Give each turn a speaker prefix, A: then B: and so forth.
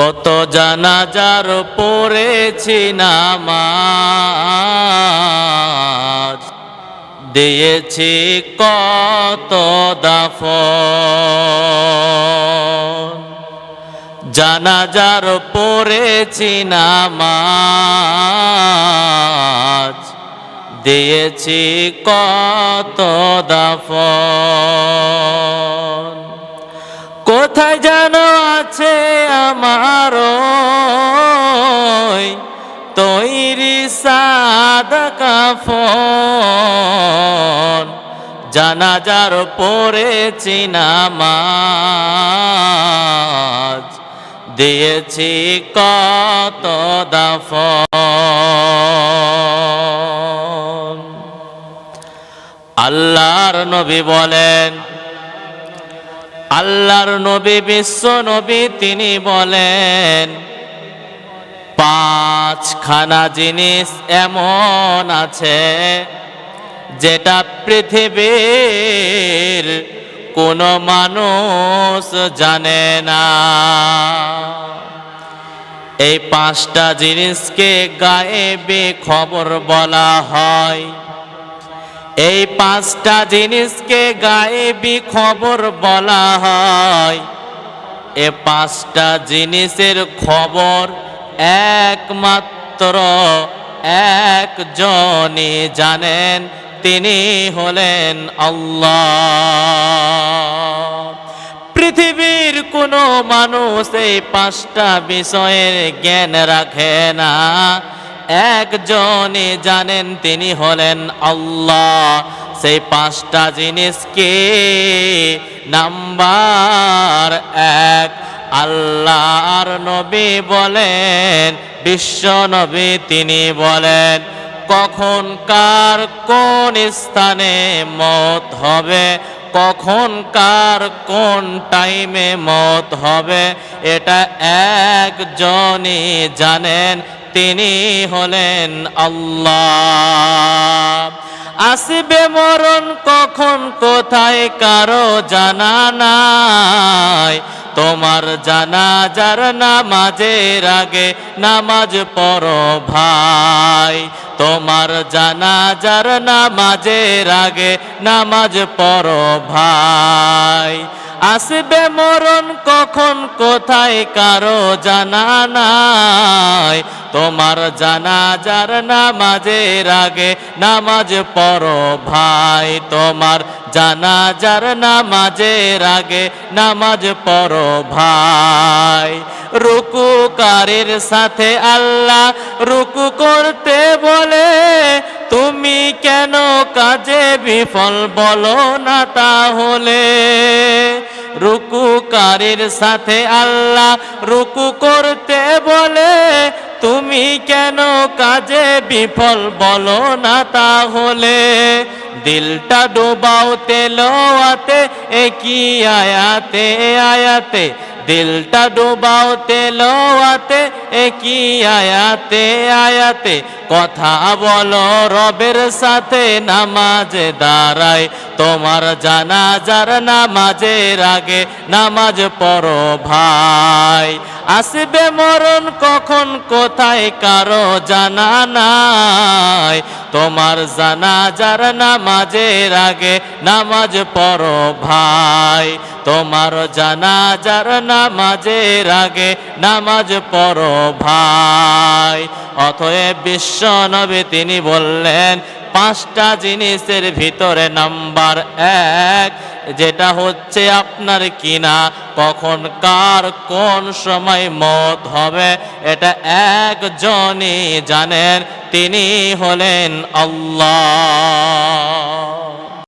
A: কত জানাজার পড়েছি নামাজ, দিয়েছি কত দাফন। জানাজার পড়েছি নামাজ, দিয়েছি কত দাফন। কোথায় যেন আছে আমার তৈরি সাদা কাফন। জানাজার পড়েছি নামাজ, দিয়েছি কত দাফন। আল্লাহর নবী বলেন, আল্লাহর নবী বিশ্ব নবী তিনি বলেন, পাঁচখানা জিনিস এমন আছে যেটা পৃথিবীর কোনো মানুষ জানে না। এই পাঁচটা জিনিসকে গায়েবী খবর বলা হয়। এই পাঁচটা জিনিসকে গায়েবী খবর বলা হয়। এ পাঁচটা জিনিসের খবর একমাত্র একজনই জানেন, তিনি হলেন আল্লাহ। পৃথিবীর কোনো মানুষ এই পাঁচটা বিষয়ের জ্ঞান রাখে না, একজনই জানেন, তিনি হলেন আল্লাহ। সেই পাঁচটা জিনিস কি? নাম্বার এক, আল্লাহর নবী বলেন, বিশ্ব নবী তিনি বলেন, কখন কার কোন স্থানে মওত হবে, কখন কার কোন টাইমে মওত হবে, এটা একজনই জানেন, তিনি হলেন আল্লাহ। আসবে মরণ কখন কোথায় কারো জানা নাই। তোমার জানাজার নামাজের আগে নামাজ পড়ো ভাই। তোমার জানাজার নামাজের আগে নামাজ পড়ো ভাই। আসবে মরণ কখন কোথায় কারো জানা নাই। তোমার জানাজার নামাজের আগে নামাজ পড়ো ভাই। তোমার জানাজার নামাজের আগে নামাজ পড়ো ভাই। রুকুকারীর সাথে আল্লাহ রুকু করতে বলে, তুমি কেন কাজে বিফল বলো না তাহলে। রুকুকারীর সাথে আল্লাহ রুকু করতে বলে, তুমি কেন কাজে বিফল বলো না তাহলে। দিলটা ডোবাও তেলাওয়াতে, একই আয়াতে আয়াতে। দিলটা ডোবাও তেলাওয়াতে, একই আয়াতে আয়াতে। কথা বলো রবের সাথে নামাজে দাঁড়ায়। তোমার জানাজার নামাজের আগে নামাজ পড়ো ভাই। আসবে মরণ কখন কোথায় কারো জানা নাই। তোমার জানাজার নামাজের আগে নামাজ পড়ো ভাই। তোমার জানাজার নামাজের আগে নামাজ পড়ো ভাই। অতএব বিশ্ব নবী তিনি বললেন, পাঁচটা জিনিসের ভিতরে নাম্বার এক, যেটা হচ্ছে আপনার কিনা কখন কার কোন সময় মওত হবে, এটা একজনই জানেন, তিনি হলেন আল্লাহ।